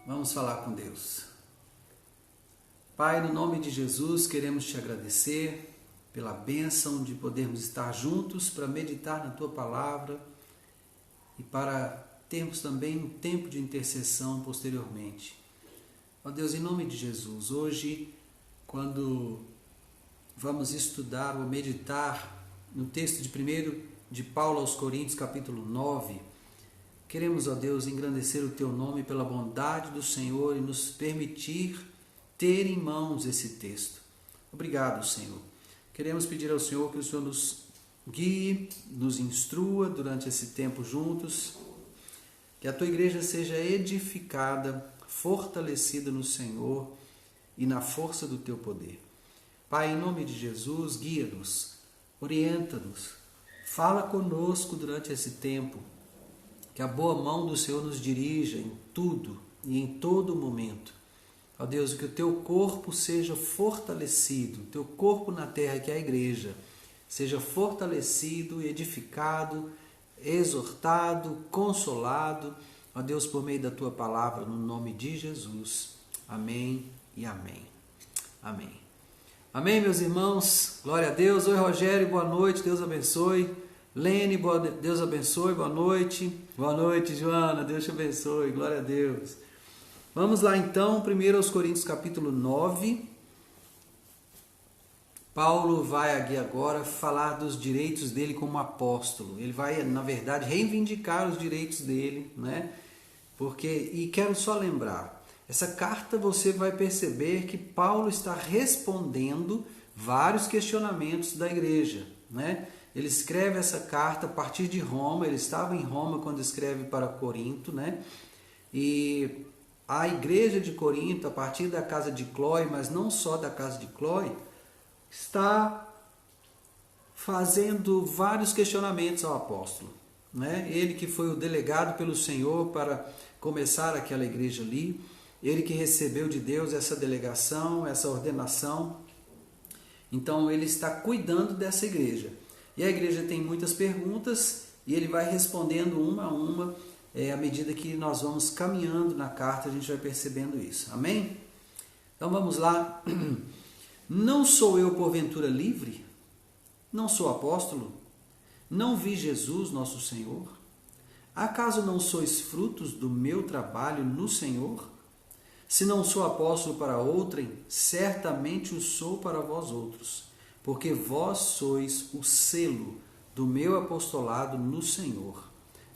Vamos falar com Deus. Pai, no nome de Jesus, queremos te agradecer pela bênção de podermos estar juntos para meditar na tua palavra e para termos também um tempo de intercessão posteriormente. Ó Deus, em nome de Jesus, hoje, quando vamos estudar ou meditar no texto de Paulo aos Coríntios, capítulo 9, queremos, ó Deus, engrandecer o teu nome pela bondade do Senhor e nos permitir ter em mãos esse texto. Obrigado, Senhor. Queremos pedir ao Senhor que o Senhor nos guie, nos instrua durante esse tempo juntos, que a tua igreja seja edificada, fortalecida no Senhor e na força do teu poder. Pai, em nome de Jesus, guia-nos, orienta-nos, fala conosco durante esse tempo, que a boa mão do Senhor nos dirija em tudo e em todo momento. Ó Deus, que o teu corpo seja fortalecido, o teu corpo na terra, que é a igreja, seja fortalecido, edificado, exortado, consolado, ó Deus, por meio da tua palavra, no nome de Jesus. Amém e amém. Amém. Amém, meus irmãos. Glória a Deus. Oi, Rogério, boa noite, Deus abençoe. Lene, Deus abençoe, boa noite. Boa noite, Joana, Deus te abençoe, glória a Deus. Vamos lá então, 1 Coríntios capítulo 9. Paulo vai aqui agora falar dos direitos dele como apóstolo. Ele vai, na verdade, reivindicar os direitos dele, né? E quero só lembrar, essa carta você vai perceber que Paulo está respondendo vários questionamentos da igreja, né? Ele escreve essa carta a partir de Roma, ele estava em Roma quando escreve para Corinto, né? E a igreja de Corinto, a partir da casa de Cloé, mas não só da casa de Cloé, está fazendo vários questionamentos ao apóstolo, né? Ele que foi o delegado pelo Senhor para começar aquela igreja ali, ele que recebeu de Deus essa delegação, essa ordenação, então ele está cuidando dessa igreja. E a igreja tem muitas perguntas e ele vai respondendo uma a uma, à medida que nós vamos caminhando na carta, a gente vai percebendo isso. Amém? Então vamos lá. Não sou eu porventura livre? Não sou apóstolo? Não vi Jesus, nosso Senhor? Acaso não sois frutos do meu trabalho no Senhor? Se não sou apóstolo para outrem, certamente o sou para vós outros, porque vós sois o selo do meu apostolado no Senhor.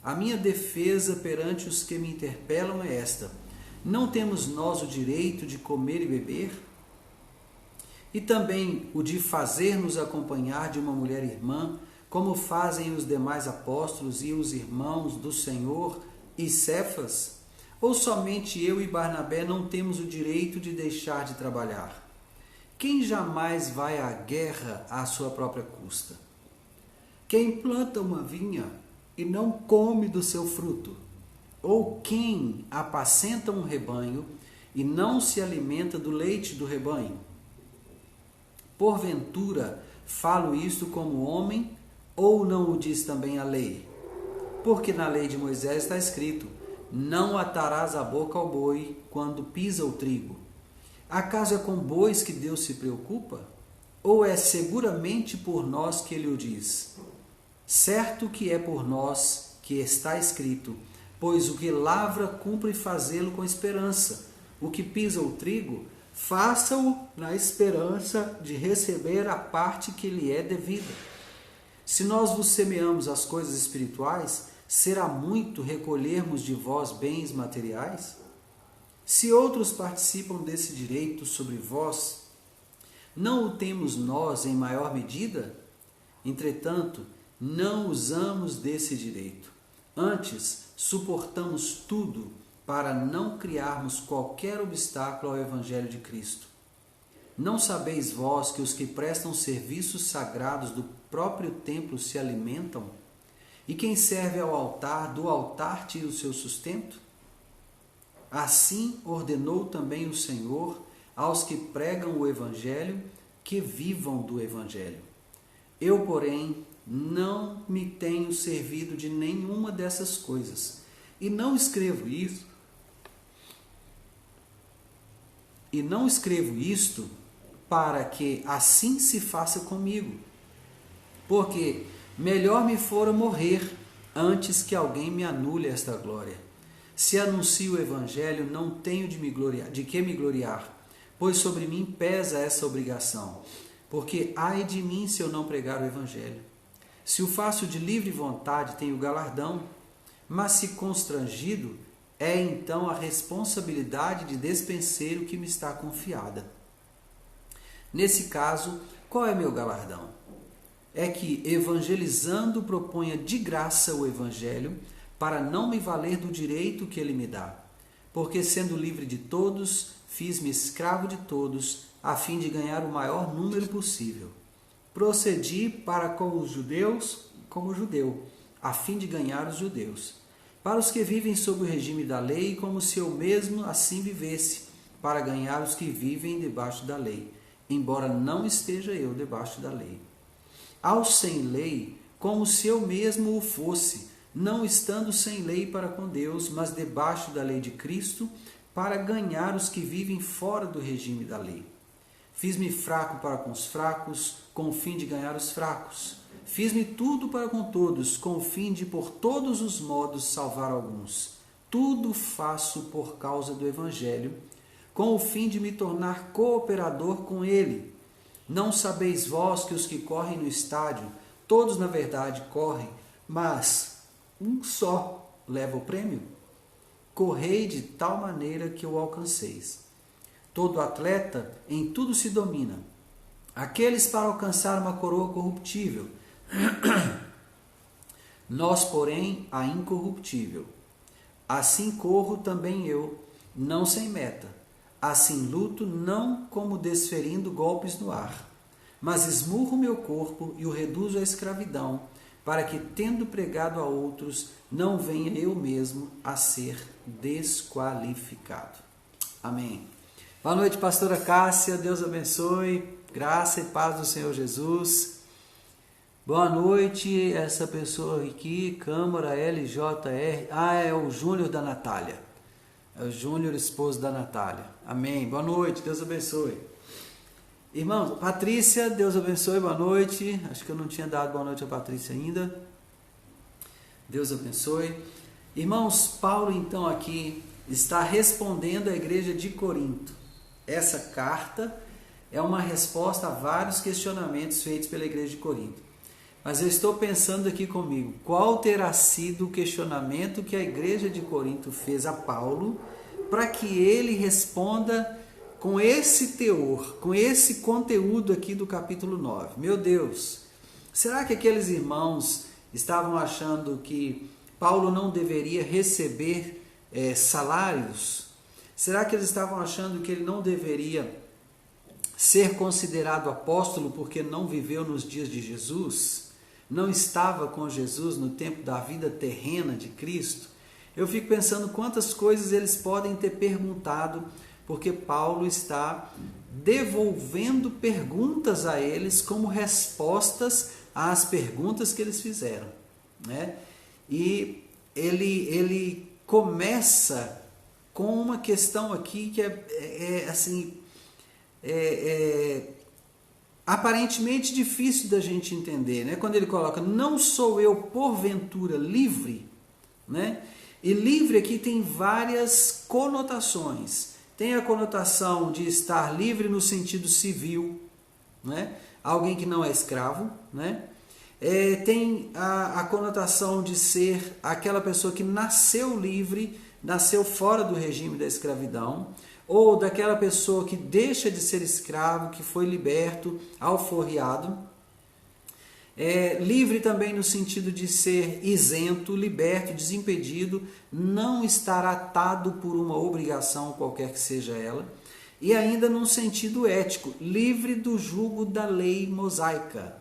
A minha defesa perante os que me interpelam é esta: não temos nós o direito de comer e beber? E também o de fazer-nos acompanhar de uma mulher irmã, como fazem os demais apóstolos e os irmãos do Senhor e Cefas? Ou somente eu e Barnabé não temos o direito de deixar de trabalhar? Quem jamais vai à guerra à sua própria custa? Quem planta uma vinha e não come do seu fruto? Ou quem apacenta um rebanho e não se alimenta do leite do rebanho? Porventura, falo isto como homem, ou não o diz também a lei? Porque na lei de Moisés está escrito: não atarás a boca ao boi quando pisa o trigo. Acaso é com bois que Deus se preocupa? Ou é seguramente por nós que ele o diz? Certo que é por nós que está escrito: pois o que lavra cumpre fazê-lo com esperança. O que pisa o trigo, faça-o na esperança de receber a parte que lhe é devida. Se nós vos semeamos as coisas espirituais, será muito recolhermos de vós bens materiais? Se outros participam desse direito sobre vós, não o temos nós em maior medida? Entretanto, não usamos desse direito. Antes, suportamos tudo para não criarmos qualquer obstáculo ao Evangelho de Cristo. Não sabeis vós que os que prestam serviços sagrados do próprio templo se alimentam? E quem serve ao altar, do altar tira o seu sustento? Assim ordenou também o Senhor aos que pregam o Evangelho, que vivam do Evangelho. Eu, porém, não me tenho servido de nenhuma dessas coisas, e não escrevo isso e não escrevo isto para que assim se faça comigo. Porque melhor me fora morrer antes que alguém me anule esta glória. Se anuncio o Evangelho, não tenho de que me gloriar, pois sobre mim pesa essa obrigação. Porque ai de mim se eu não pregar o Evangelho. Se o faço de livre vontade, tenho galardão, mas se constrangido, é então a responsabilidade de despenseiro que me está confiada. Nesse caso, qual é meu galardão? É que, evangelizando, proponha de graça o Evangelho, para não me valer do direito que ele me dá. Porque, sendo livre de todos, fiz-me escravo de todos, a fim de ganhar o maior número possível. Procedi para com os judeus como judeu, a fim de ganhar os judeus. Para os que vivem sob o regime da lei, como se eu mesmo assim vivesse, para ganhar os que vivem debaixo da lei, embora não esteja eu debaixo da lei. Aos sem lei, como se eu mesmo o fosse, não estando sem lei para com Deus, mas debaixo da lei de Cristo, para ganhar os que vivem fora do regime da lei. Fiz-me fraco para com os fracos, com o fim de ganhar os fracos. Fiz-me tudo para com todos, com o fim de por todos os modos salvar alguns. Tudo faço por causa do Evangelho, com o fim de me tornar cooperador com ele. Não sabeis vós que os que correm no estádio, todos na verdade correm, mas um só leva o prêmio? Correi de tal maneira que o alcanceis. Todo atleta em tudo se domina. Aqueles para alcançar uma coroa corruptível, nós, porém, a incorruptível. Assim corro também eu, não sem meta. Assim luto, não como desferindo golpes no ar, mas esmurro meu corpo e o reduzo à escravidão, para que, tendo pregado a outros, não venha eu mesmo a ser desqualificado. Amém. Boa noite, pastora Cássia, Deus abençoe, graça e paz do Senhor Jesus. Boa noite, essa pessoa aqui, Câmara LJR, é o Júnior da Natália. É o Júnior, esposo da Natália. Amém. Boa noite, Deus abençoe. Irmãos, Patrícia, Deus abençoe, boa noite. Acho que eu não tinha dado boa noite a Patrícia ainda. Deus abençoe. Irmãos, Paulo então aqui está respondendo à igreja de Corinto. Essa carta é uma resposta a vários questionamentos feitos pela igreja de Corinto. Mas eu estou pensando aqui comigo, qual terá sido o questionamento que a igreja de Corinto fez a Paulo para que ele responda com esse teor, com esse conteúdo aqui do capítulo 9. Meu Deus, será que aqueles irmãos estavam achando que Paulo não deveria receber salários? Será que eles estavam achando que ele não deveria ser considerado apóstolo porque não viveu nos dias de Jesus? Não estava com Jesus no tempo da vida terrena de Cristo? Eu fico pensando quantas coisas eles podem ter perguntado, porque Paulo está devolvendo perguntas a eles como respostas às perguntas que eles fizeram, né? E ele começa com uma questão aqui que aparentemente difícil da gente entender, né? Quando ele coloca, não sou eu porventura livre, né? E livre aqui tem várias conotações. Tem a conotação de estar livre no sentido civil, né? Alguém que não é escravo, né? Tem a conotação de ser aquela pessoa que nasceu livre, nasceu fora do regime da escravidão, ou daquela pessoa que deixa de ser escravo, que foi liberto, alforriado. Livre também no sentido de ser isento, liberto, desimpedido, não estar atado por uma obrigação qualquer que seja ela. E ainda num sentido ético, livre do jugo da lei mosaica,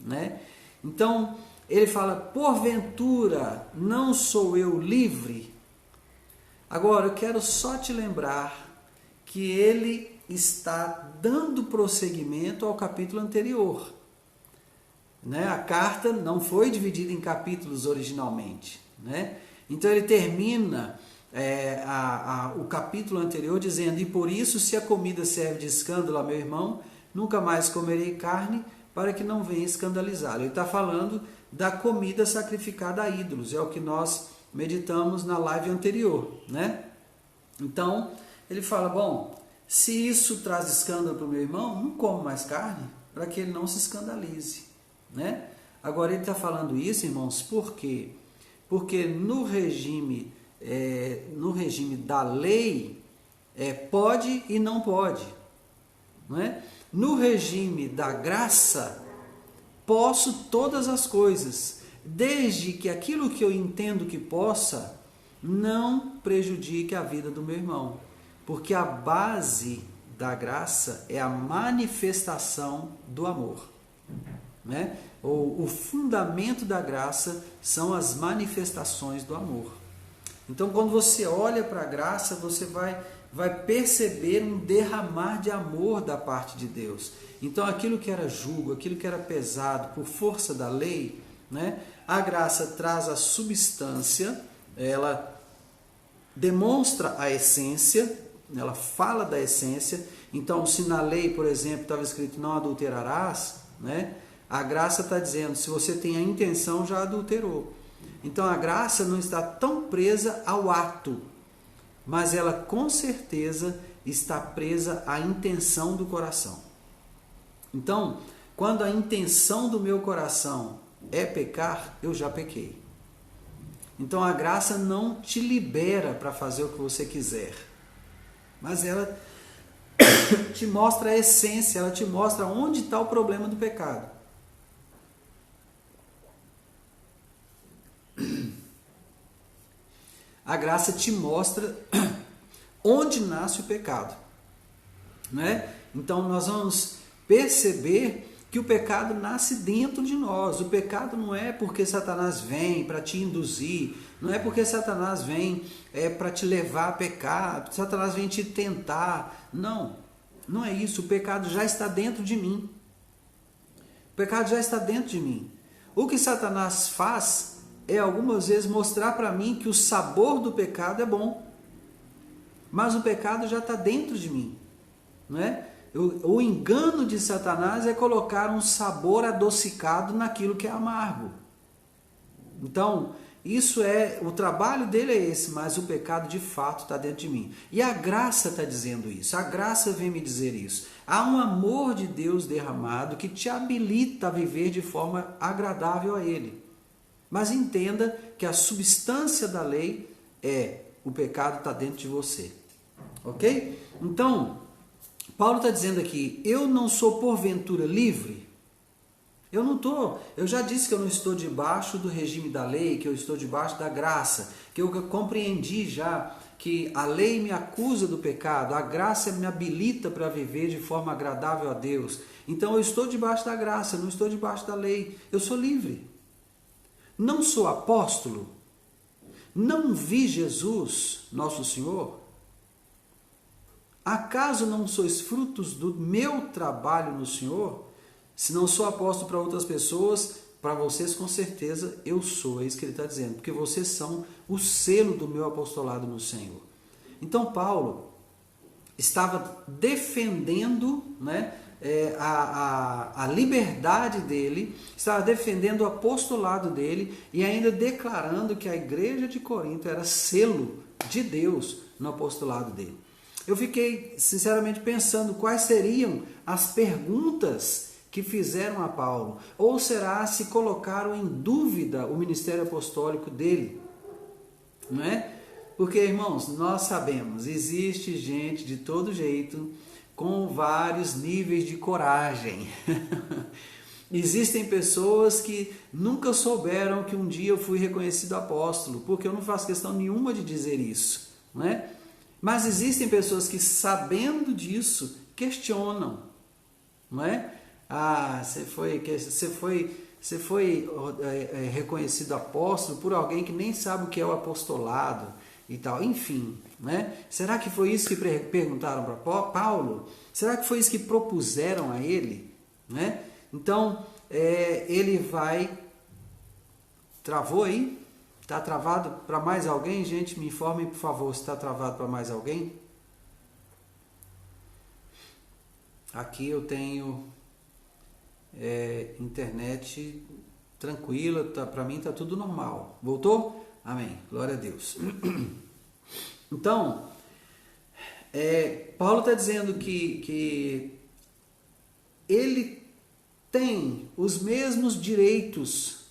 né? Então, ele fala, porventura não sou eu livre? Agora, eu quero só te lembrar que ele está dando prosseguimento ao capítulo anterior, né? A carta não foi dividida em capítulos originalmente, né? Então ele termina o capítulo anterior dizendo: e por isso, se a comida serve de escândalo a meu irmão, nunca mais comerei carne, para que não venha escandalizá-lo. Ele está falando da comida sacrificada a ídolos, é o que nós meditamos na live anterior, né? Então, ele fala: bom, se isso traz escândalo para o meu irmão, não como mais carne, para que ele não se escandalize, né? Agora, ele está falando isso, irmãos, por quê? Porque no regime da lei, pode e não pode, não é? No regime da graça, posso todas as coisas, desde que aquilo que eu entendo que possa não prejudique a vida do meu irmão, porque a base da graça é a manifestação do amor, né? O fundamento da graça são as manifestações do amor. Então, quando você olha para a graça, você vai perceber um derramar de amor da parte de Deus. Então, aquilo que era jugo, aquilo que era pesado por força da lei, né? A graça traz a substância, ela demonstra a essência, ela fala da essência. Então, se na lei, por exemplo, estava escrito não adulterarás, né? A graça está dizendo, se você tem a intenção, já adulterou. Então, a graça não está tão presa ao ato, mas ela com certeza está presa à intenção do coração. Então, quando a intenção do meu coração é pecar, eu já pequei. Então, a graça não te libera para fazer o que você quiser, mas ela te mostra a essência, ela te mostra onde está o problema do pecado. A graça te mostra onde nasce o pecado, né? Então nós vamos perceber que o pecado nasce dentro de nós. O pecado não é porque Satanás vem para te induzir, não é porque Satanás vem para te levar a pecar, Satanás vem te tentar. Não, não é isso. O pecado já está dentro de mim. O pecado já está dentro de mim. O que Satanás faz é algumas vezes mostrar para mim que o sabor do pecado é bom, mas o pecado já está dentro de mim, não é? O engano de Satanás é colocar um sabor adocicado naquilo que é amargo. Então, o trabalho dele é esse, mas o pecado de fato está dentro de mim. E a graça está dizendo isso, a graça vem me dizer isso. Há um amor de Deus derramado que te habilita a viver de forma agradável a Ele. Mas entenda que a substância da lei o pecado está dentro de você. Ok? Então, Paulo está dizendo aqui, eu não sou porventura livre? Eu não estou. Eu já disse que eu não estou debaixo do regime da lei, que eu estou debaixo da graça, que eu compreendi já que a lei me acusa do pecado, a graça me habilita para viver de forma agradável a Deus. Então eu estou debaixo da graça, não estou debaixo da lei. Eu sou livre. Não sou apóstolo? Não vi Jesus, nosso Senhor? Acaso não sois frutos do meu trabalho no Senhor? Se não sou apóstolo para outras pessoas, para vocês com certeza eu sou, é isso que ele está dizendo, porque vocês são o selo do meu apostolado no Senhor. Então Paulo estava defendendo, né, a liberdade dele, estava defendendo o apostolado dele e ainda declarando que a igreja de Corinto era selo de Deus no apostolado dele. Eu fiquei sinceramente pensando quais seriam as perguntas que fizeram a Paulo, ou será se colocaram em dúvida o ministério apostólico dele, não é? Porque, irmãos, nós sabemos, existe gente de todo jeito, com vários níveis de coragem. Existem pessoas que nunca souberam que um dia eu fui reconhecido apóstolo, porque eu não faço questão nenhuma de dizer isso, não é? Mas existem pessoas que, sabendo disso, questionam, não é? Você foi reconhecido apóstolo por alguém que nem sabe o que é o apostolado e tal, enfim, né? Será que foi isso que perguntaram para Paulo? Será que foi isso que propuseram a ele, né? Então, ele vai... Travou aí? Está travado para mais alguém? Gente, me informem, por favor, se está travado para mais alguém. Aqui eu tenho internet tranquila, para mim está tudo normal. Voltou? Amém. Glória a Deus. Então, Paulo está dizendo que ele tem os mesmos direitos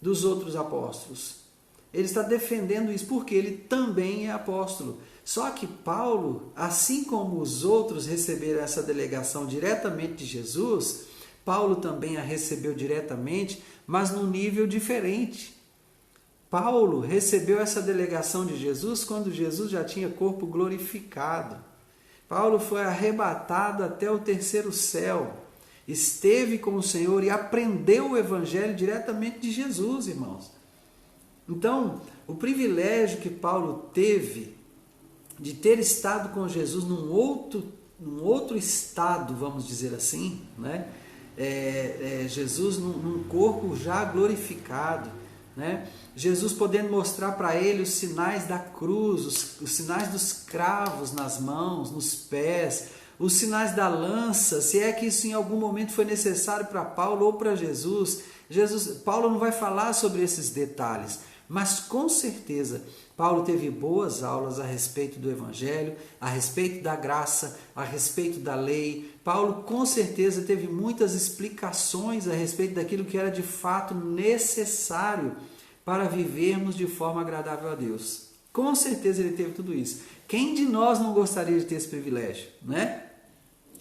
dos outros apóstolos. Ele está defendendo isso porque ele também é apóstolo. Só que Paulo, assim como os outros receberam essa delegação diretamente de Jesus, Paulo também a recebeu diretamente, mas num nível diferente. Paulo recebeu essa delegação de Jesus quando Jesus já tinha corpo glorificado. Paulo foi arrebatado até o terceiro céu, esteve com o Senhor e aprendeu o Evangelho diretamente de Jesus, irmãos. Então, o privilégio que Paulo teve de ter estado com Jesus num outro estado, vamos dizer assim, né? Jesus num corpo já glorificado, né? Jesus podendo mostrar para ele os sinais da cruz, os sinais dos cravos nas mãos, nos pés, os sinais da lança, se é que isso em algum momento foi necessário para Paulo ou para Jesus. Paulo não vai falar sobre esses detalhes, mas com certeza Paulo teve boas aulas a respeito do Evangelho, a respeito da graça, a respeito da lei. Paulo com certeza teve muitas explicações a respeito daquilo que era de fato necessário para vivermos de forma agradável a Deus. Com certeza ele teve tudo isso. Quem de nós não gostaria de ter esse privilégio, né?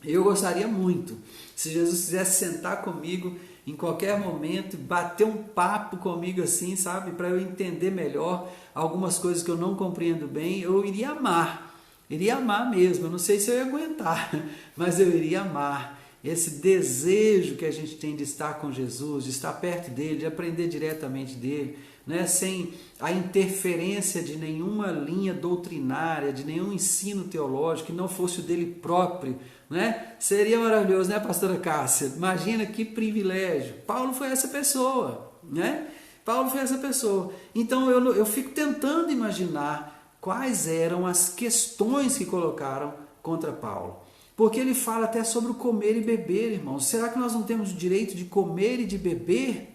Eu gostaria muito. Se Jesus quisesse sentar comigo em qualquer momento, bater um papo comigo assim, sabe? Para eu entender melhor algumas coisas que eu não compreendo bem, eu iria amar. Iria amar mesmo. Eu não sei se eu ia aguentar, mas eu iria amar. Esse desejo que a gente tem de estar com Jesus, de estar perto dele, de aprender diretamente dele, né? Sem a interferência de nenhuma linha doutrinária, de nenhum ensino teológico que não fosse o dele próprio, né? Seria maravilhoso, né, pastora Cássia? Imagina que privilégio. Paulo foi essa pessoa, né? Paulo foi essa pessoa. Então eu fico tentando imaginar quais eram as questões que colocaram contra Paulo. Porque ele fala até sobre o comer e beber, irmãos. Será que nós não temos o direito de comer e de beber?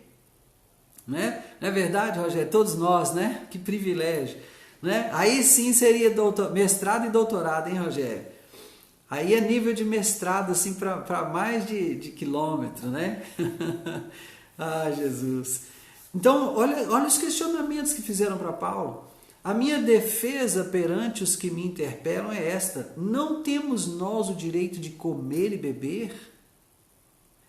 Né? Não é verdade, Rogério? Todos nós, né? Que privilégio. Né? Aí sim seria mestrado e doutorado, hein, Rogério? Aí é nível de mestrado assim para mais de quilômetro, né? Ah, Jesus. Então, olha os questionamentos que fizeram para Paulo. A minha defesa perante os que me interpelam é esta: não temos nós o direito de comer e beber?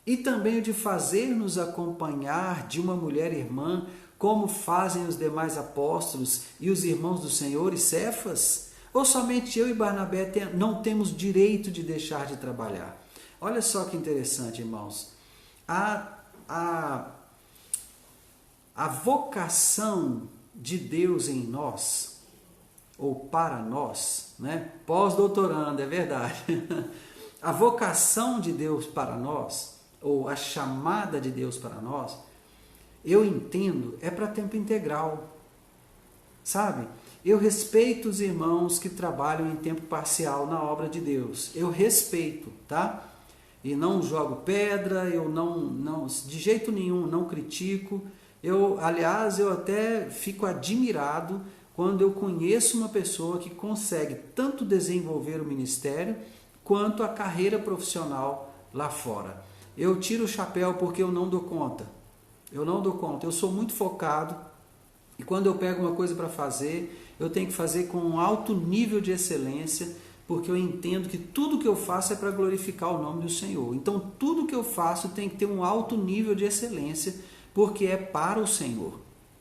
E também o de fazer-nos acompanhar de uma mulher irmã, como fazem os demais apóstolos e os irmãos do Senhor e Cefas? Ou somente eu e Barnabé não temos direito de deixar de trabalhar? Olha só que interessante, irmãos. A vocação de Deus em nós, ou para nós, né? Pós-doutorando, é verdade. A vocação de Deus para nós, ou a chamada de Deus para nós, eu entendo, é para tempo integral. Sabe? Eu respeito os irmãos que trabalham em tempo parcial na obra de Deus. Eu respeito, tá? E não jogo pedra, eu não de jeito nenhum, não critico. Aliás, eu até fico admirado quando eu conheço uma pessoa que consegue tanto desenvolver o ministério quanto a carreira profissional lá fora. Eu tiro o chapéu porque eu não dou conta. Eu não dou conta. Eu sou muito focado e quando eu pego uma coisa para fazer, eu tenho que fazer com um alto nível de excelência, porque eu entendo que tudo que eu faço é para glorificar o nome do Senhor. Então, tudo que eu faço tem que ter um alto nível de excelência, porque é para o Senhor,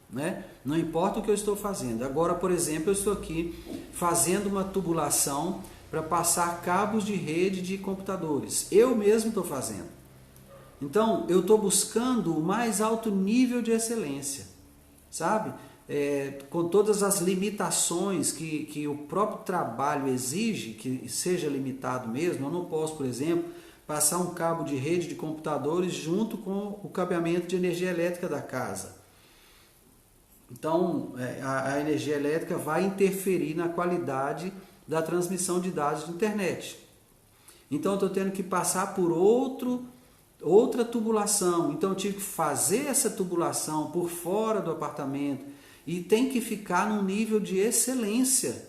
né? Não importa o que eu estou fazendo. Agora, por exemplo, eu estou aqui fazendo uma tubulação para passar cabos de rede de computadores. Eu mesmo estou fazendo. Então, eu estou buscando o mais alto nível de excelência, sabe? Com todas as limitações que o próprio trabalho exige, que seja limitado mesmo. Eu não posso, por exemplo, passar um cabo de rede de computadores junto com o cabeamento de energia elétrica da casa. Então, a energia elétrica vai interferir na qualidade da transmissão de dados de internet. Então, eu estou tendo que passar por outra tubulação. Então, eu tive que fazer essa tubulação por fora do apartamento e tem que ficar num nível de excelência,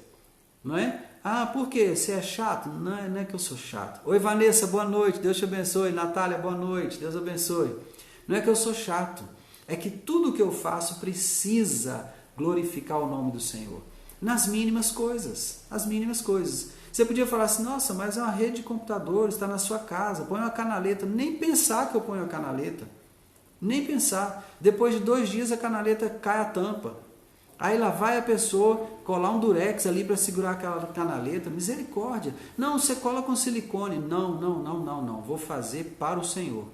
não é? Ah, por quê? Você é chato? Não é que eu sou chato. Oi, Vanessa, boa noite, Deus te abençoe. Natália, boa noite, Deus abençoe. Não é que eu sou chato, é que tudo que eu faço precisa glorificar o nome do Senhor. Nas mínimas coisas, as mínimas coisas. Você podia falar assim, nossa, mas é uma rede de computadores, está na sua casa, põe uma canaleta. Nem pensar que eu ponho a canaleta. Nem pensar. Depois de 2 dias a canaleta cai a tampa. Aí lá vai a pessoa colar um durex ali para segurar aquela canaleta. Misericórdia. Não, você cola com silicone. Não. Vou fazer para o Senhor.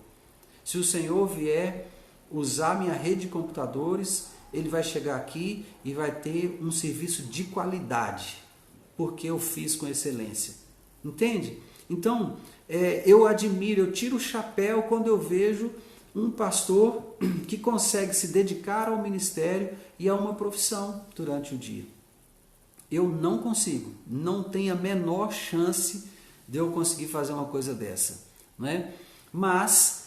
Se o Senhor vier usar minha rede de computadores, Ele vai chegar aqui e vai ter um serviço de qualidade. Porque eu fiz com excelência. Entende? Então, eu admiro, eu tiro o chapéu quando eu vejo um pastor que consegue se dedicar ao ministério e a uma profissão durante o dia. Eu não consigo, não tenho a menor chance de eu conseguir fazer uma coisa dessa, né? Mas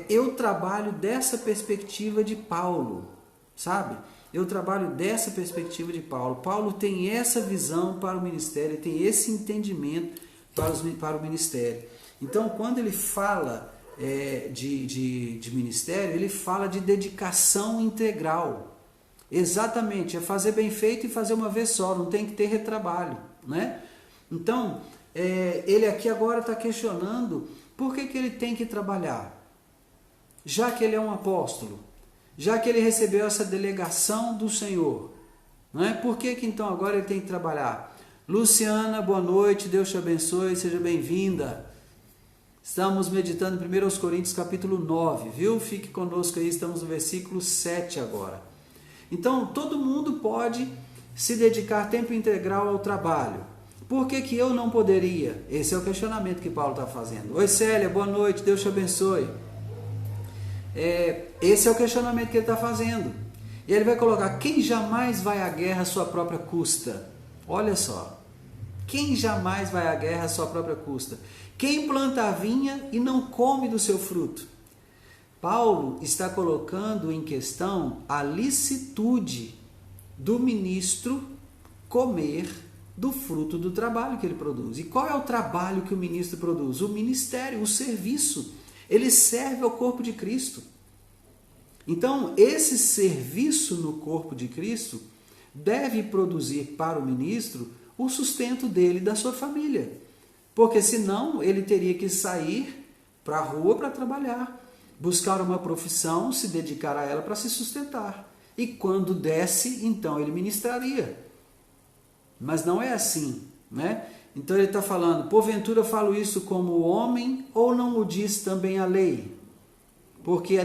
eu trabalho dessa perspectiva de Paulo, sabe? Eu trabalho dessa perspectiva de Paulo. Paulo tem essa visão para o ministério, tem esse entendimento para o ministério. Então, quando ele fala de ministério, ele fala de dedicação integral. Exatamente, é fazer bem feito e fazer uma vez só, não tem que ter retrabalho, né? Então, ele aqui agora está questionando por que ele tem que trabalhar, já que ele é um apóstolo, já que ele recebeu essa delegação do Senhor, não é? Por que então agora ele tem que trabalhar? Luciana, boa noite, Deus te abençoe, seja bem-vinda. Estamos meditando em 1 Coríntios capítulo 9, viu? Fique conosco aí, estamos no versículo 7 agora. Então, todo mundo pode se dedicar tempo integral ao trabalho. Por que eu não poderia? Esse é o questionamento que Paulo está fazendo. Oi, Célia, boa noite, Deus te abençoe. Esse é o questionamento que ele está fazendo. E ele vai colocar, quem jamais vai à guerra à sua própria custa? Olha só, quem jamais vai à guerra à sua própria custa? Quem planta a vinha e não come do seu fruto? Paulo está colocando em questão a licitude do ministro comer do fruto do trabalho que ele produz. E qual é o trabalho que o ministro produz? O ministério, o serviço. Ele serve ao corpo de Cristo. Então, esse serviço no corpo de Cristo deve produzir para o ministro o sustento dele e da sua família. Porque senão ele teria que sair para a rua para trabalhar, buscar uma profissão, se dedicar a ela para se sustentar. E quando desse, então ele ministraria. Mas não é assim, né? Então ele está falando, porventura falo isso como homem ou não o diz também a lei? Porque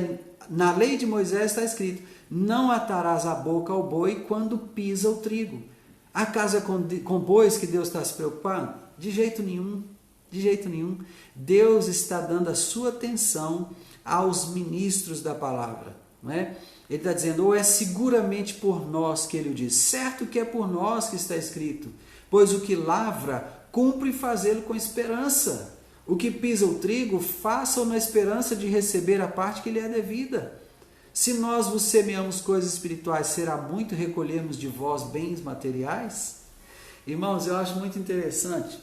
na lei de Moisés está escrito, não atarás a boca ao boi quando pisa o trigo. Acaso é com bois que Deus está se preocupando? De jeito nenhum, de jeito nenhum. Deus está dando a sua atenção aos ministros da palavra, né? Ele está dizendo, ou é seguramente por nós que ele o diz, certo que é por nós que está escrito, pois o que lavra, cumpre fazê-lo com esperança. O que pisa o trigo, faça-o na esperança de receber a parte que lhe é devida. Se nós vos semeamos coisas espirituais, será muito recolhermos de vós bens materiais? Irmãos, eu acho muito interessante.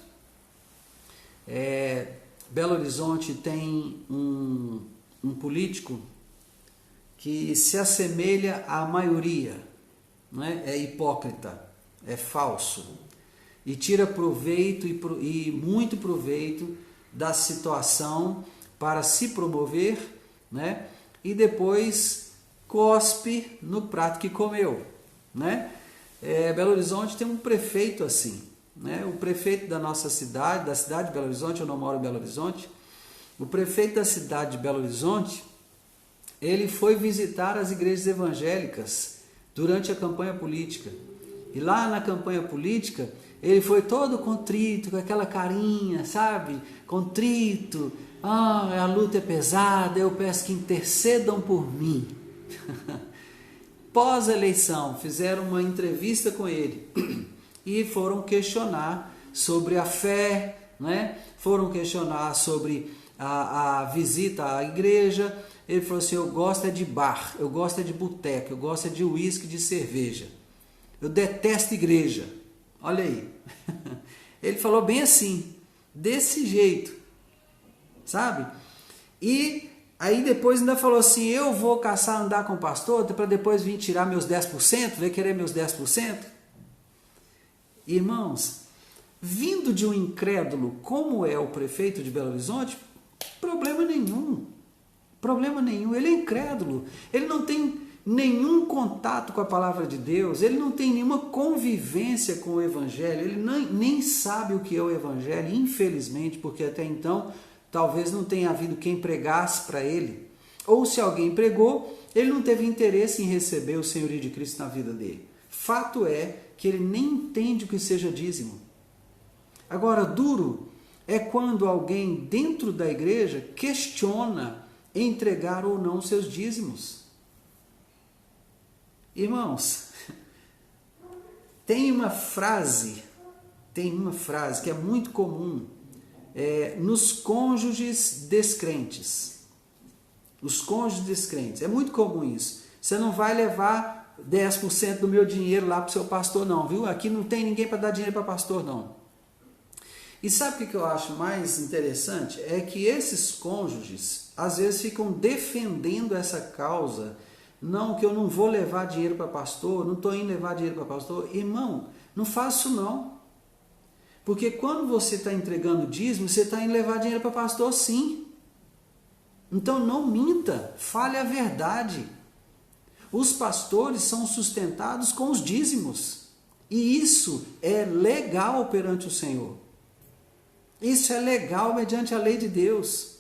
Belo Horizonte tem um político que se assemelha à maioria, não é? É hipócrita, é falso, e tira proveito e muito proveito da situação para se promover, né? E depois cospe no prato que comeu, né? Belo Horizonte tem um prefeito assim, né? O prefeito da nossa cidade, da cidade de Belo Horizonte, eu não moro em Belo Horizonte, o prefeito da cidade de Belo Horizonte, ele foi visitar as igrejas evangélicas durante a campanha política. E lá na campanha política, ele foi todo contrito, com aquela carinha, sabe? Contrito. A luta é pesada, eu peço que intercedam por mim. pós-eleição, fizeram uma entrevista com ele e foram questionar sobre a fé, né? Foram questionar sobre a visita à igreja. Ele falou assim: eu gosto é de bar, eu gosto é de boteco, eu gosto é de uísque, de cerveja. Eu detesto igreja. Olha aí. Ele falou bem assim, desse jeito, sabe? E aí depois ainda falou assim: eu vou caçar andar com o pastor para depois vir tirar meus 10%, vai querer meus 10%? Irmãos, vindo de um incrédulo como é o prefeito de Belo Horizonte, problema nenhum. Problema nenhum. Ele é incrédulo. Ele não tem nenhum contato com a palavra de Deus. Ele não tem nenhuma convivência com o evangelho. Ele nem sabe o que é o evangelho, infelizmente, porque até então talvez não tenha havido quem pregasse para ele. Ou se alguém pregou, ele não teve interesse em receber o senhorio de Cristo na vida dele. Fato é que ele nem entende o que seja dízimo. Agora, duro é quando alguém dentro da igreja questiona entregar ou não seus dízimos. Irmãos, tem uma frase que é muito comum nos cônjuges descrentes. Os cônjuges descrentes, é muito comum isso. Você não vai levar 10% do meu dinheiro lá para o seu pastor não, viu? Aqui não tem ninguém para dar dinheiro para pastor não. E sabe o que eu acho mais interessante? É que esses cônjuges, às vezes, ficam defendendo essa causa. Não, que eu não vou levar dinheiro para pastor, não estou indo levar dinheiro para pastor. Irmão, não faço não. Porque quando você está entregando dízimo, você está indo levar dinheiro para pastor sim. Então não minta, fale a verdade. Os pastores são sustentados com os dízimos. E isso é legal perante o Senhor. Isso é legal mediante a lei de Deus.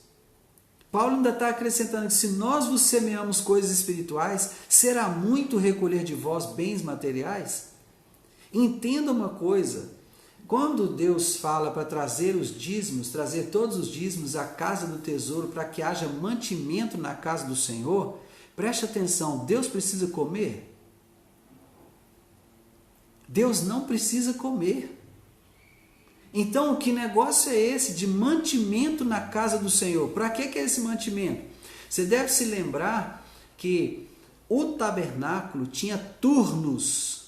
Paulo ainda está acrescentando que se nós vos semeamos coisas espirituais, será muito recolher de vós bens materiais? Entenda uma coisa, quando Deus fala para trazer os dízimos, trazer todos os dízimos à casa do tesouro para que haja mantimento na casa do Senhor, preste atenção, Deus precisa comer? Deus não precisa comer. Então, que negócio é esse de mantimento na casa do Senhor? Para que é esse mantimento? Você deve se lembrar que o tabernáculo tinha turnos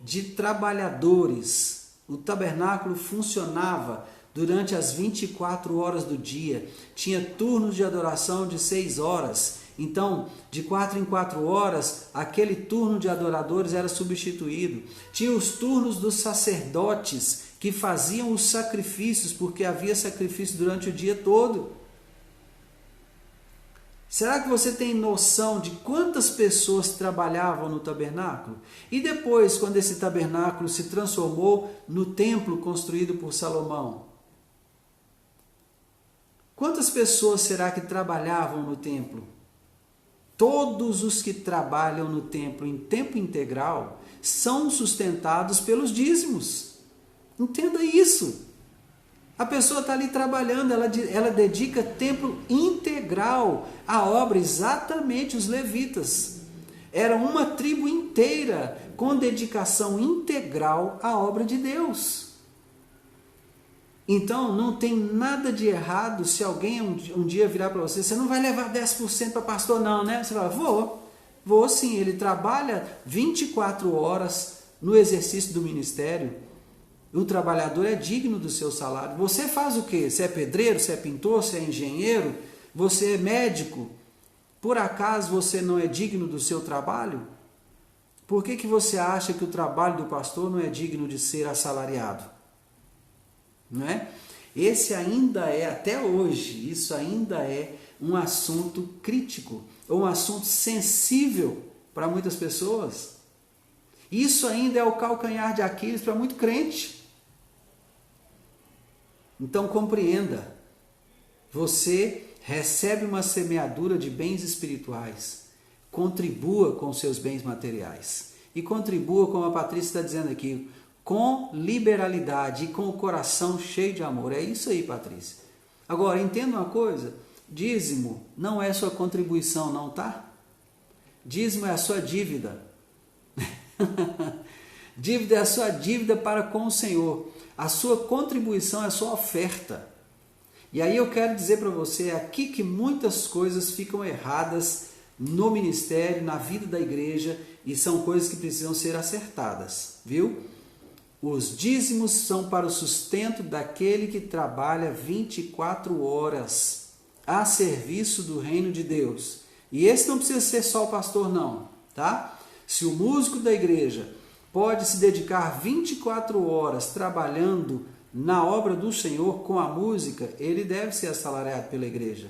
de trabalhadores. O tabernáculo funcionava durante as 24 horas do dia. Tinha turnos de adoração de 6 horas. Então, de 4 em 4 horas, aquele turno de adoradores era substituído. Tinha os turnos dos sacerdotes, que faziam os sacrifícios, porque havia sacrifício durante o dia todo. Será que você tem noção de quantas pessoas trabalhavam no tabernáculo? E depois, quando esse tabernáculo se transformou no templo construído por Salomão? Quantas pessoas será que trabalhavam no templo? Todos os que trabalham no templo em tempo integral são sustentados pelos dízimos. Entenda isso. A pessoa está ali trabalhando, ela dedica tempo integral à obra, exatamente os levitas. Era uma tribo inteira com dedicação integral à obra de Deus. Então não tem nada de errado se alguém um dia virar para você não vai levar 10% para pastor não, né? Você fala, vou sim, ele trabalha 24 horas no exercício do ministério. O trabalhador é digno do seu salário. Você faz o quê? Você é pedreiro, você é pintor, você é engenheiro, você é médico. Por acaso você não é digno do seu trabalho? Por que você acha que o trabalho do pastor não é digno de ser assalariado? Não é? Esse ainda é, até hoje, isso ainda é um assunto crítico, ou um assunto sensível para muitas pessoas. Isso ainda é o calcanhar de Aquiles para muito crente. Então compreenda, você recebe uma semeadura de bens espirituais, contribua com seus bens materiais e contribua, como a Patrícia está dizendo aqui, com liberalidade e com o coração cheio de amor. É isso aí, Patrícia. Agora, entenda uma coisa, dízimo não é sua contribuição não, tá? Dízimo é a sua dívida. Dívida é a sua dívida para com o Senhor. A sua contribuição é a sua oferta. E aí eu quero dizer para você aqui que muitas coisas ficam erradas no ministério, na vida da igreja, e são coisas que precisam ser acertadas, viu? Os dízimos são para o sustento daquele que trabalha 24 horas a serviço do reino de Deus. E esse não precisa ser só o pastor não, tá? Se o músico da igreja pode se dedicar 24 horas trabalhando na obra do Senhor com a música, ele deve ser assalariado pela igreja.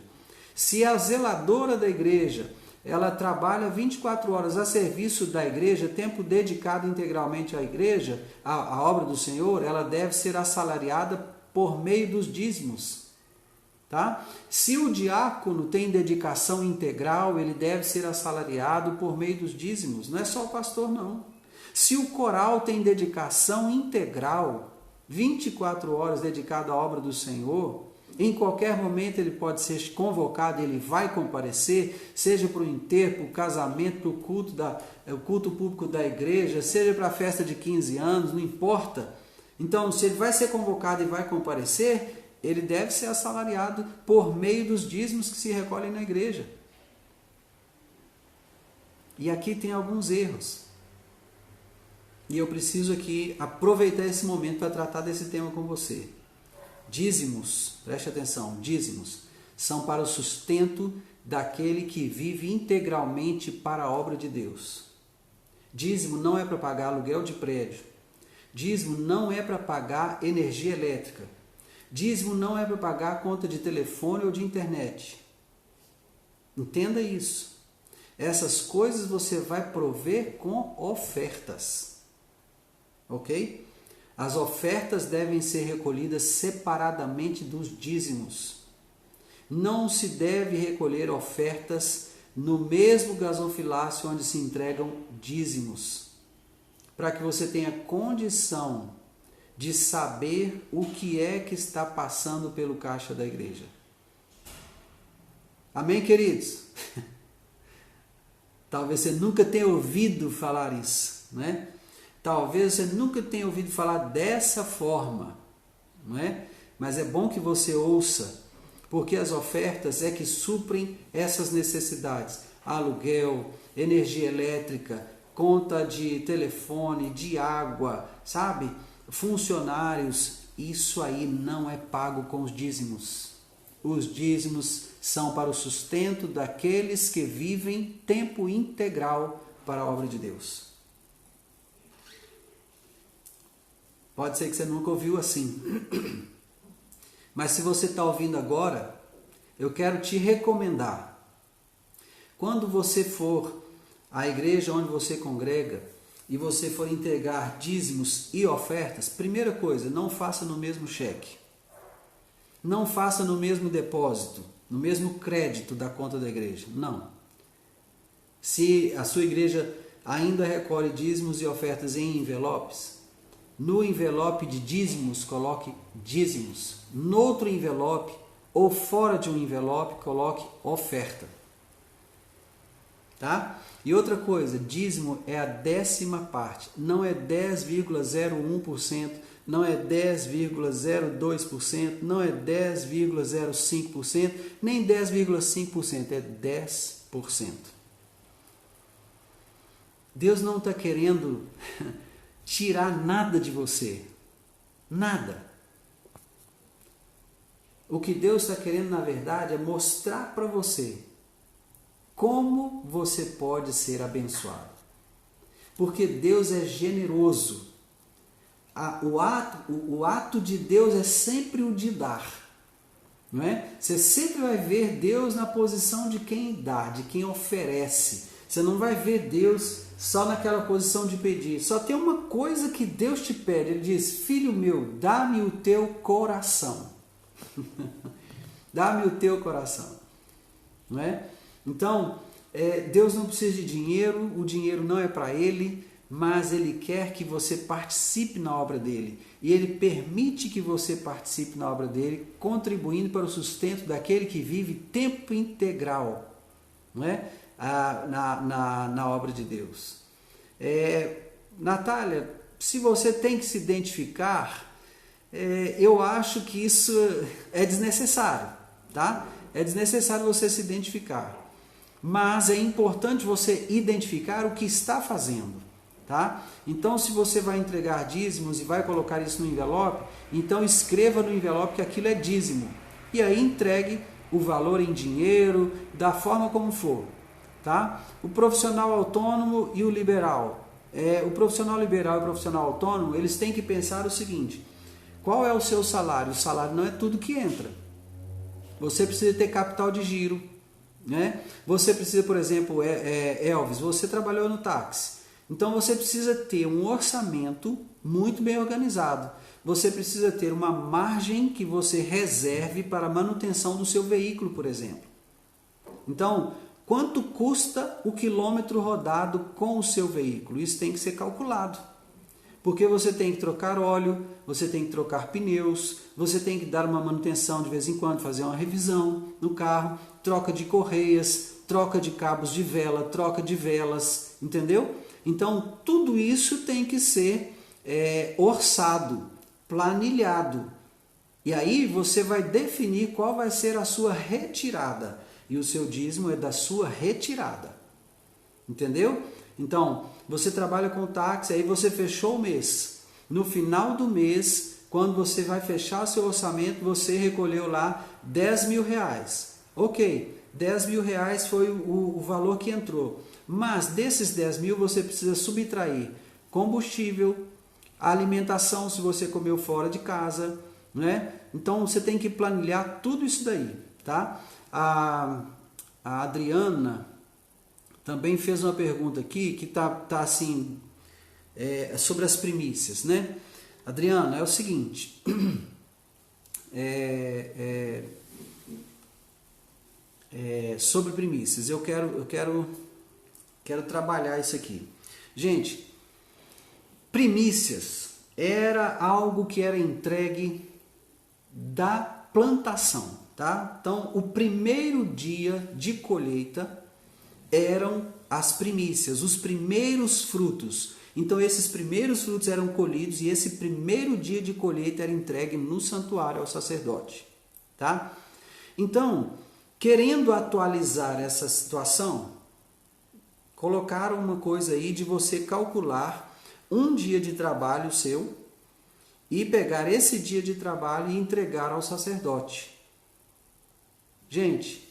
Se a zeladora da igreja, ela trabalha 24 horas a serviço da igreja, tempo dedicado integralmente à igreja, à obra do Senhor, ela deve ser assalariada por meio dos dízimos. Tá? Se o diácono tem dedicação integral, ele deve ser assalariado por meio dos dízimos, não é só o pastor não. Se o coral tem dedicação integral, 24 horas dedicado à obra do Senhor, em qualquer momento ele pode ser convocado, ele vai comparecer, seja para o enterro, para o casamento, para o culto público da igreja, seja para a festa de 15 anos, não importa. Então, se ele vai ser convocado e vai comparecer, ele deve ser assalariado por meio dos dízimos que se recolhem na igreja. E aqui tem alguns erros. E eu preciso aqui aproveitar esse momento para tratar desse tema com você. Dízimos, preste atenção, dízimos são para o sustento daquele que vive integralmente para a obra de Deus. Dízimo não é para pagar aluguel de prédio. Dízimo não é para pagar energia elétrica. Dízimo não é para pagar conta de telefone ou de internet. Entenda isso. Essas coisas você vai prover com ofertas. Ok? As ofertas devem ser recolhidas separadamente dos dízimos. Não se deve recolher ofertas no mesmo gasofilácio onde se entregam dízimos, para que você tenha condição de saber o que é que está passando pelo caixa da igreja. Amém, queridos? Talvez você nunca tenha ouvido falar isso, né? Talvez você nunca tenha ouvido falar dessa forma, não é? Mas é bom que você ouça, porque as ofertas é que suprem essas necessidades. Aluguel, energia elétrica, conta de telefone, de água, sabe? Funcionários, isso aí não é pago com os dízimos. Os dízimos são para o sustento daqueles que vivem tempo integral para a obra de Deus. Pode ser que você nunca ouviu assim. Mas se você está ouvindo agora, eu quero te recomendar. Quando você for à igreja onde você congrega e você for entregar dízimos e ofertas, primeira coisa, não faça no mesmo cheque. Não faça no mesmo depósito, no mesmo crédito da conta da igreja. Não. Se a sua igreja ainda recolhe dízimos e ofertas em envelopes, no envelope de dízimos, coloque dízimos. No outro envelope, ou fora de um envelope, coloque oferta. Tá? E outra coisa, dízimo é a 10ª parte. Não é 10,01%, não é 10,02%, não é 10,05%, nem 10,5%, é 10%. Deus não está querendo tirar nada de você. Nada. O que Deus está querendo, na verdade, é mostrar para você como você pode ser abençoado. Porque Deus é generoso. O ato de Deus é sempre o de dar. Não é? Você sempre vai ver Deus na posição de quem dá, de quem oferece. Você não vai ver Deus só naquela posição de pedir. Só tem uma coisa que Deus te pede. Ele diz: filho meu, dá-me o teu coração. Dá-me o teu coração. Não é? Então, Deus não precisa de dinheiro. O dinheiro não é para Ele, mas Ele quer que você participe na obra dEle. E Ele permite que você participe na obra dEle, contribuindo para o sustento daquele que vive tempo integral, não é? Na obra de Deus. Natália, se você tem que se identificar, eu acho que isso é desnecessário, tá? É desnecessário você se identificar. Mas é importante você identificar o que está fazendo, tá? Então, se você vai entregar dízimos e vai colocar isso no envelope, então escreva no envelope que aquilo é dízimo. E aí entregue o valor em dinheiro, da forma como for, tá? O profissional autônomo e o liberal. O profissional liberal e o profissional autônomo, eles têm que pensar o seguinte: qual é o seu salário? O salário não é tudo que entra. Você precisa ter capital de giro, né? Você precisa, por exemplo, Elvis, você trabalhou no táxi. Então você precisa ter um orçamento muito bem organizado. Você precisa ter uma margem que você reserve para a manutenção do seu veículo, por exemplo. Então, quanto custa o quilômetro rodado com o seu veículo? Isso tem que ser calculado. Porque você tem que trocar óleo, você tem que trocar pneus, você tem que dar uma manutenção de vez em quando, fazer uma revisão no carro, troca de correias, troca de cabos de vela, troca de velas, entendeu? Então, tudo isso tem que ser orçado, planilhado. E aí você vai definir qual vai ser a sua retirada. E o seu dízimo é da sua retirada. Entendeu? Então, você trabalha com táxi, aí você fechou o mês. No final do mês, quando você vai fechar o seu orçamento, você recolheu lá 10 mil reais. Ok, 10 mil reais foi o valor que entrou. Mas desses 10 mil você precisa subtrair combustível, alimentação se você comeu fora de casa, né? Então você tem que planilhar tudo isso daí, tá? A Adriana também fez uma pergunta aqui que tá assim, sobre as primícias, né? Adriana, é o seguinte, sobre primícias, eu quero trabalhar isso aqui. Gente, primícias era algo que era entregue da plantação, tá? Então, o primeiro dia de colheita eram as primícias, os primeiros frutos. Então, esses primeiros frutos eram colhidos e esse primeiro dia de colheita era entregue no santuário ao sacerdote, tá? Então, querendo atualizar essa situação, colocaram uma coisa aí de você calcular um dia de trabalho seu e pegar esse dia de trabalho e entregar ao sacerdote. Gente,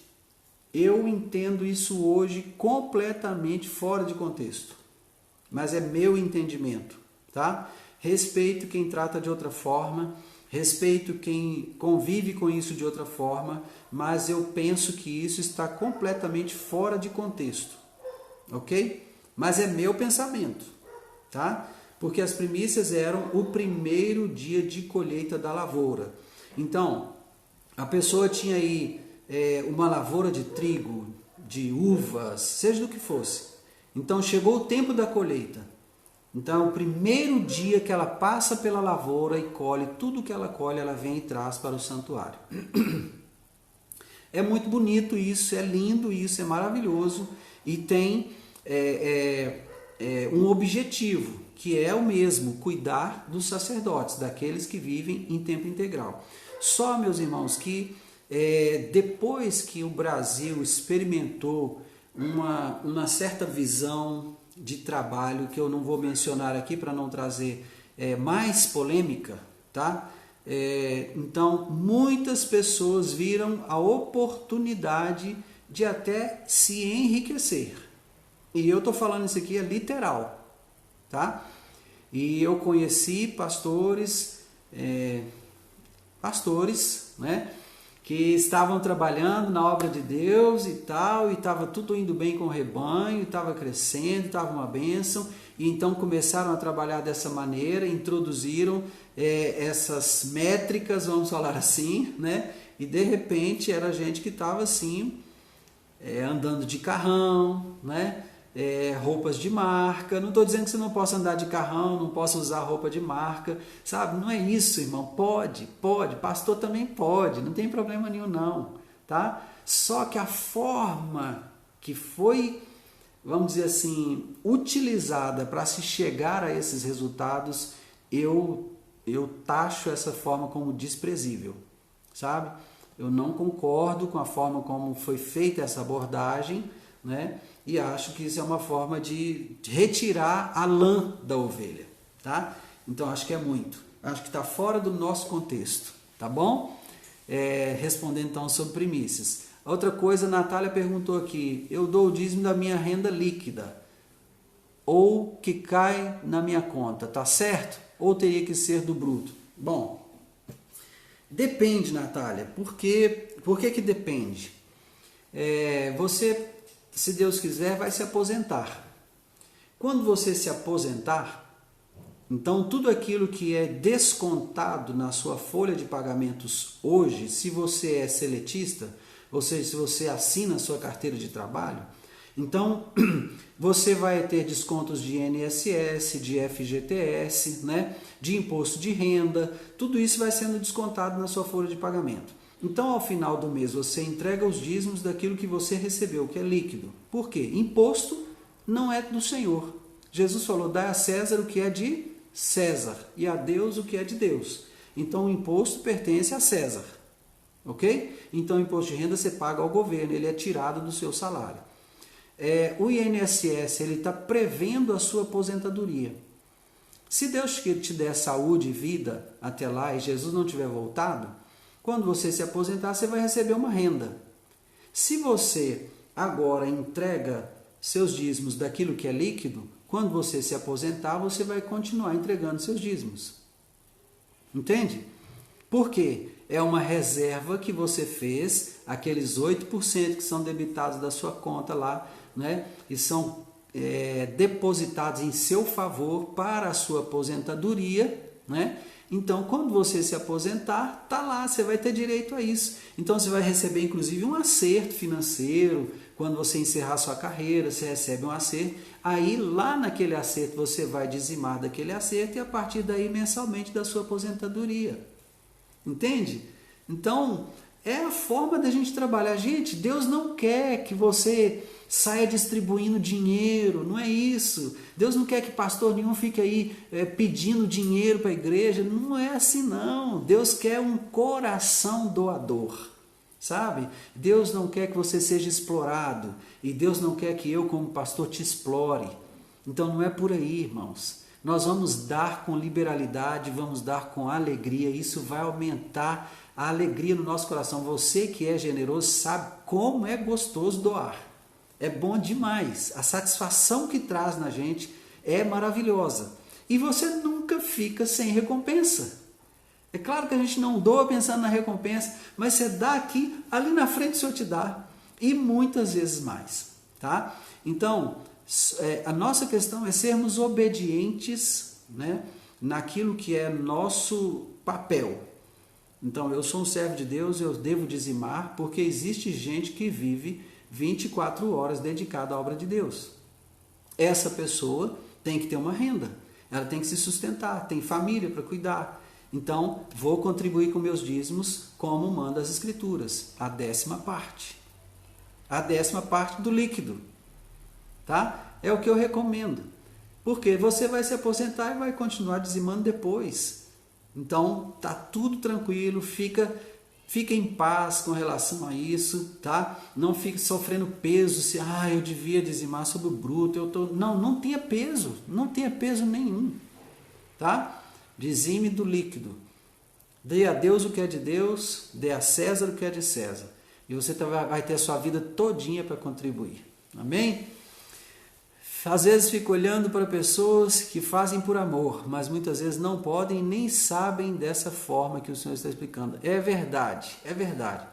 eu entendo isso hoje completamente fora de contexto, mas é meu entendimento, tá? Respeito quem trata de outra forma, respeito quem convive com isso de outra forma, mas eu penso que isso está completamente fora de contexto, ok? Mas é meu pensamento, tá? Porque as primícias eram o primeiro dia de colheita da lavoura. Então, a pessoa tinha aí uma lavoura de trigo, de uvas, seja do que fosse. Então, chegou o tempo da colheita. Então, o primeiro dia que ela passa pela lavoura e colhe, tudo que ela colhe, ela vem e traz para o santuário. É muito bonito isso, é lindo isso, é maravilhoso e tem um objetivo, que é o mesmo, cuidar dos sacerdotes, daqueles que vivem em tempo integral. Só, meus irmãos, que depois que o Brasil experimentou uma certa visão de trabalho, que eu não vou mencionar aqui para não trazer mais polêmica, tá? Então, muitas pessoas viram a oportunidade de até se enriquecer. E eu estou falando isso aqui literal, tá? E eu conheci pastores, né, que estavam trabalhando na obra de Deus e tal, e estava tudo indo bem com o rebanho, estava crescendo, estava uma bênção, e então começaram a trabalhar dessa maneira, introduziram essas métricas, vamos falar assim, né? E de repente era gente que estava assim, andando de carrão, né? Roupas de marca. Não estou dizendo que você não possa andar de carrão, não possa usar roupa de marca, sabe? Não é isso, irmão. Pode, pastor também pode, não tem problema nenhum não, tá? Só que a forma que foi vamos dizer assim, utilizada para se chegar a esses resultados, eu taxo essa forma como desprezível, sabe? Eu não concordo com a forma como foi feita essa abordagem, né? E acho que isso é uma forma de retirar a lã da ovelha, tá? Então acho que é muito, acho que está fora do nosso contexto, tá bom? Respondendo então sobre primícias. Outra coisa, a Natália perguntou aqui, eu dou o dízimo da minha renda líquida, ou que cai na minha conta, tá certo? Ou teria que ser do bruto? Bom, depende, Natália. Por que depende? Você, se Deus quiser, vai se aposentar. Quando você se aposentar, então tudo aquilo que é descontado na sua folha de pagamentos hoje, se você é seletista, ou seja, se você assina a sua carteira de trabalho, então você vai ter descontos de INSS, de FGTS, né, de imposto de renda, tudo isso vai sendo descontado na sua folha de pagamento. Então, ao final do mês, você entrega os dízimos daquilo que você recebeu, que é líquido. Por quê? Imposto não é do Senhor. Jesus falou, dai a César o que é de César e a Deus o que é de Deus. Então, o imposto pertence a César, ok? Então, o imposto de renda você paga ao governo, ele é tirado do seu salário. O INSS, ele está prevendo a sua aposentadoria. Se Deus te der saúde e vida até lá e Jesus não tiver voltado, quando você se aposentar, você vai receber uma renda. Se você agora entrega seus dízimos daquilo que é líquido, quando você se aposentar, você vai continuar entregando seus dízimos. Entende? Por quê? É uma reserva que você fez, aqueles 8% que são debitados da sua conta lá, né? E são depositados em seu favor para a sua aposentadoria, né? Então, quando você se aposentar, tá lá, você vai ter direito a isso. Então, você vai receber, inclusive, um acerto financeiro. Quando você encerrar sua carreira, você recebe um acerto. Aí, lá naquele acerto, você vai dizimar daquele acerto e, a partir daí, mensalmente, da sua aposentadoria. Entende? Então, é a forma da gente trabalhar. Gente, Deus não quer que você saia distribuindo dinheiro, não é isso. Deus não quer que pastor nenhum fique aí pedindo dinheiro para a igreja, não é assim não. Deus quer um coração doador, sabe? Deus não quer que você seja explorado e Deus não quer que eu como pastor te explore. Então não é por aí, irmãos. Nós vamos dar com liberalidade, vamos dar com alegria, isso vai aumentar a alegria no nosso coração. Você que é generoso sabe como é gostoso doar. É bom demais. A satisfação que traz na gente é maravilhosa. E você nunca fica sem recompensa. É claro que a gente não doa pensando na recompensa, mas você dá aqui, ali na frente o Senhor te dá. E muitas vezes mais. Tá? Então, a nossa questão é sermos obedientes, né, naquilo que é nosso papel. Então, eu sou um servo de Deus, eu devo dizimar, porque existe gente que vive 24 horas dedicada à obra de Deus. Essa pessoa tem que ter uma renda, ela tem que se sustentar, tem família para cuidar. Então, vou contribuir com meus dízimos como manda as Escrituras, a 10ª parte. A 10ª parte do líquido. Tá? É o que eu recomendo. Porque você vai se aposentar e vai continuar dizimando depois. Então, tá tudo tranquilo, fica em paz com relação a isso, tá? Não fique sofrendo peso, se eu devia dizimar sobre o bruto, não tenha peso, não tenha peso nenhum, tá? Dizime do líquido. Dê a Deus o que é de Deus, dê a César o que é de César. E você vai ter a sua vida todinha para contribuir. Amém? Às vezes fico olhando para pessoas que fazem por amor, mas muitas vezes não podem nem sabem dessa forma que o Senhor está explicando. É verdade, é verdade.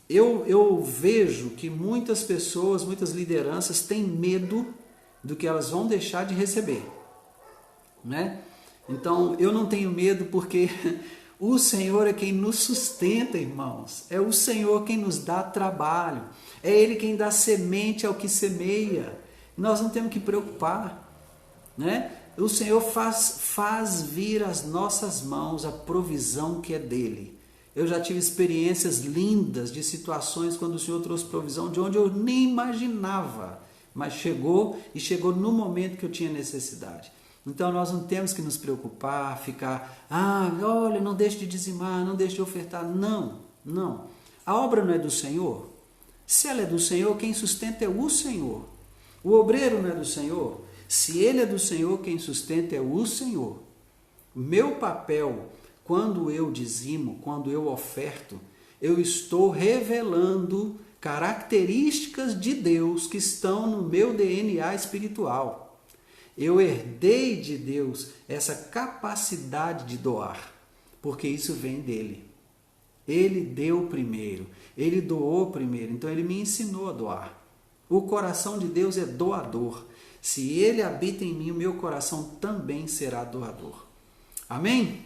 Eu vejo que muitas pessoas, muitas lideranças têm medo do que elas vão deixar de receber, né? Então, eu não tenho medo porque o Senhor é quem nos sustenta, irmãos. É o Senhor quem nos dá trabalho. É Ele quem dá semente ao que semeia. Nós não temos que preocupar, né? O Senhor faz vir às nossas mãos a provisão que é dEle. Eu já tive experiências lindas de situações quando o Senhor trouxe provisão de onde eu nem imaginava, mas chegou e chegou no momento que eu tinha necessidade. Então nós não temos que nos preocupar, ficar, olha, não deixe de dizimar, não deixe de ofertar. Não, não. A obra não é do Senhor? Se ela é do Senhor, quem sustenta é o Senhor. O obreiro não é do Senhor? Se ele é do Senhor, quem sustenta é o Senhor. Meu papel, quando eu dizimo, quando eu oferto, eu estou revelando características de Deus que estão no meu DNA espiritual. Eu herdei de Deus essa capacidade de doar, porque isso vem dele. Ele deu primeiro, ele doou primeiro, então ele me ensinou a doar. O coração de Deus é doador. Se ele habita em mim, o meu coração também será doador. Amém?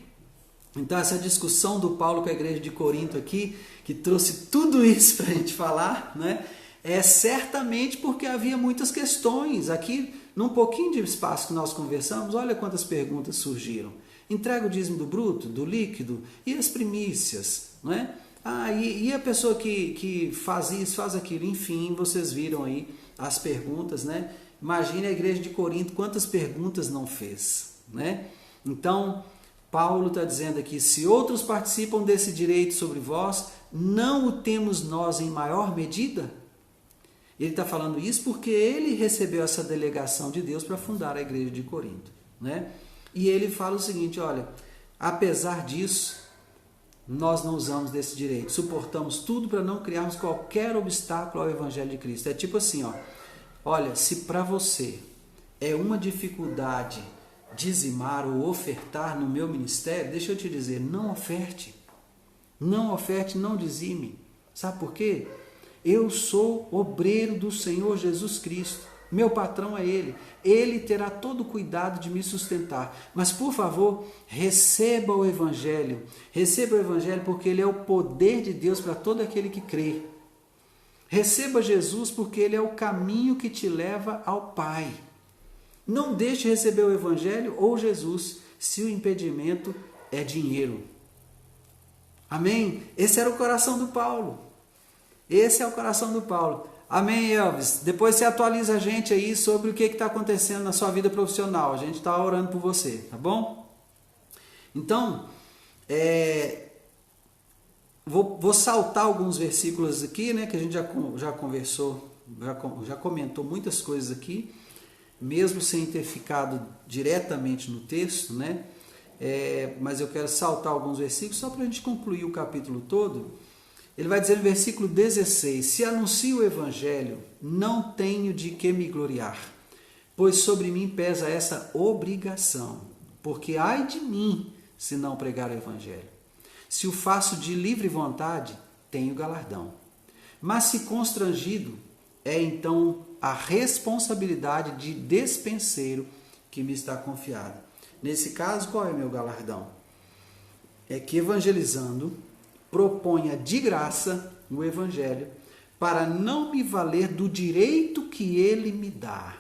Então essa discussão do Paulo com a igreja de Corinto aqui, que trouxe tudo isso para a gente falar, né? É certamente porque havia muitas questões. Aqui, num pouquinho de espaço que nós conversamos, olha quantas perguntas surgiram. Entrega o dízimo do bruto, do líquido, e as primícias, não é? E a pessoa que faz isso, faz aquilo, enfim, vocês viram aí as perguntas, né? Imagine a igreja de Corinto, quantas perguntas não fez, né? Então, Paulo está dizendo aqui, se outros participam desse direito sobre vós, não o temos nós em maior medida? Ele está falando isso porque ele recebeu essa delegação de Deus para fundar a igreja de Corinto, né? E ele fala o seguinte, olha, apesar disso, nós não usamos desse direito, suportamos tudo para não criarmos qualquer obstáculo ao Evangelho de Cristo. É tipo assim, olha, se para você é uma dificuldade dizimar ou ofertar no meu ministério, deixa eu te dizer, não oferte, não dizime. Sabe por quê? Eu sou obreiro do Senhor Jesus Cristo. Meu patrão é Ele. Ele terá todo o cuidado de me sustentar. Mas, por favor, receba o Evangelho. Receba o Evangelho porque ele é o poder de Deus para todo aquele que crê. Receba Jesus porque ele é o caminho que te leva ao Pai. Não deixe de receber o Evangelho ou Jesus se o impedimento é dinheiro. Amém? Esse era o coração do Paulo. Esse é o coração do Paulo. Amém, Elvis? Depois você atualiza a gente aí sobre o que está acontecendo na sua vida profissional. A gente está orando por você, tá bom? Então, vou saltar alguns versículos aqui, né? Que a gente já conversou, já comentou muitas coisas aqui, mesmo sem ter ficado diretamente no texto, né? Mas eu quero saltar alguns versículos só para a gente concluir o capítulo todo. Ele vai dizer no versículo 16, se anuncio o Evangelho, não tenho de que me gloriar, pois sobre mim pesa essa obrigação, porque ai de mim se não pregar o Evangelho. Se o faço de livre vontade, tenho galardão. Mas se constrangido, é então a responsabilidade de despenseiro que me está confiada. Nesse caso, qual é o meu galardão? É que evangelizando, proponha de graça o Evangelho para não me valer do direito que ele me dá.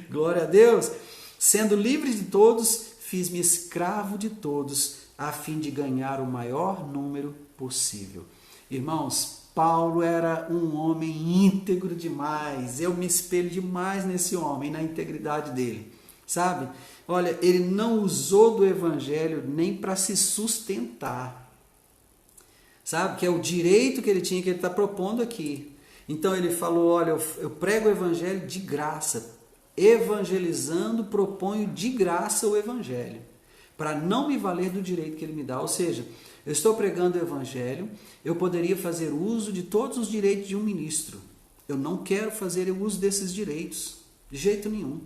Glória a Deus! Sendo livre de todos, fiz-me escravo de todos, a fim de ganhar o maior número possível. Irmãos, Paulo era um homem íntegro demais. Eu me espelho demais nesse homem, na integridade dele. Sabe? Olha, ele não usou do Evangelho nem para se sustentar. Sabe? Que é o direito que ele tinha, que ele está propondo aqui. Então ele falou, olha, eu prego o Evangelho de graça. Evangelizando, proponho de graça o Evangelho. Para não me valer do direito que ele me dá. Ou seja, eu estou pregando o Evangelho, eu poderia fazer uso de todos os direitos de um ministro. Eu não quero fazer uso desses direitos, de jeito nenhum.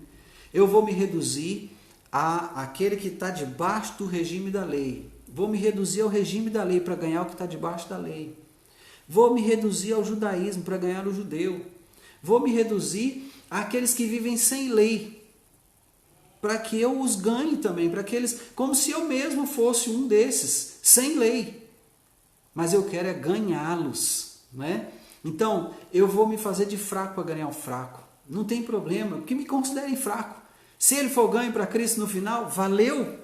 Eu vou me reduzir àquele que está debaixo do regime da lei. Vou me reduzir ao regime da lei para ganhar o que está debaixo da lei. Vou me reduzir ao judaísmo para ganhar o judeu. Vou me reduzir àqueles que vivem sem lei, para que eu os ganhe também, para aqueles, como se eu mesmo fosse um desses, sem lei. Mas eu quero é ganhá-los, né? Então, eu vou me fazer de fraco para ganhar o fraco. Não tem problema, que me considerem fraco. Se ele for ganho para Cristo no final, valeu.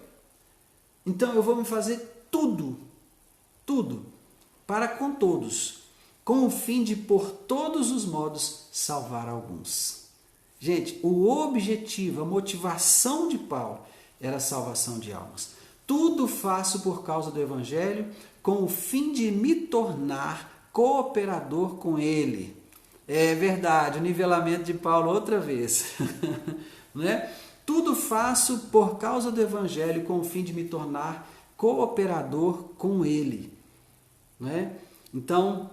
Então eu vou me fazer tudo tudo, para com todos, com o fim de por todos os modos salvar alguns. Gente, o objetivo, a motivação de Paulo era a salvação de almas. Tudo faço por causa do Evangelho, com o fim de me tornar cooperador com ele. É verdade, o nivelamento de Paulo outra vez. Né? Tudo faço por causa do Evangelho, com o fim de me tornar cooperador com ele. Né? Então,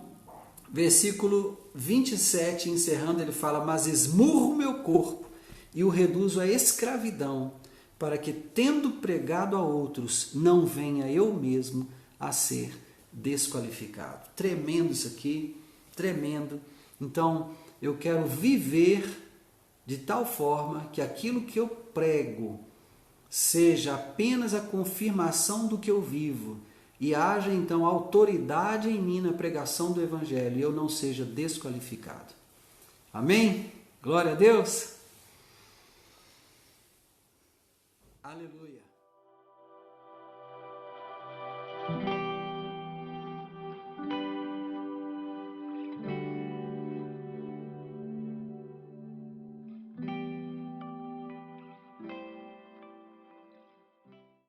versículo 27, encerrando, ele fala: mas esmurro meu corpo e o reduzo à escravidão, para que, tendo pregado a outros, não venha eu mesmo a ser desqualificado. Tremendo isso aqui, tremendo. Então, eu quero viver de tal forma que aquilo que eu prego seja apenas a confirmação do que eu vivo e haja então autoridade em mim na pregação do Evangelho e eu não seja desqualificado. Amém? Glória a Deus! Aleluia!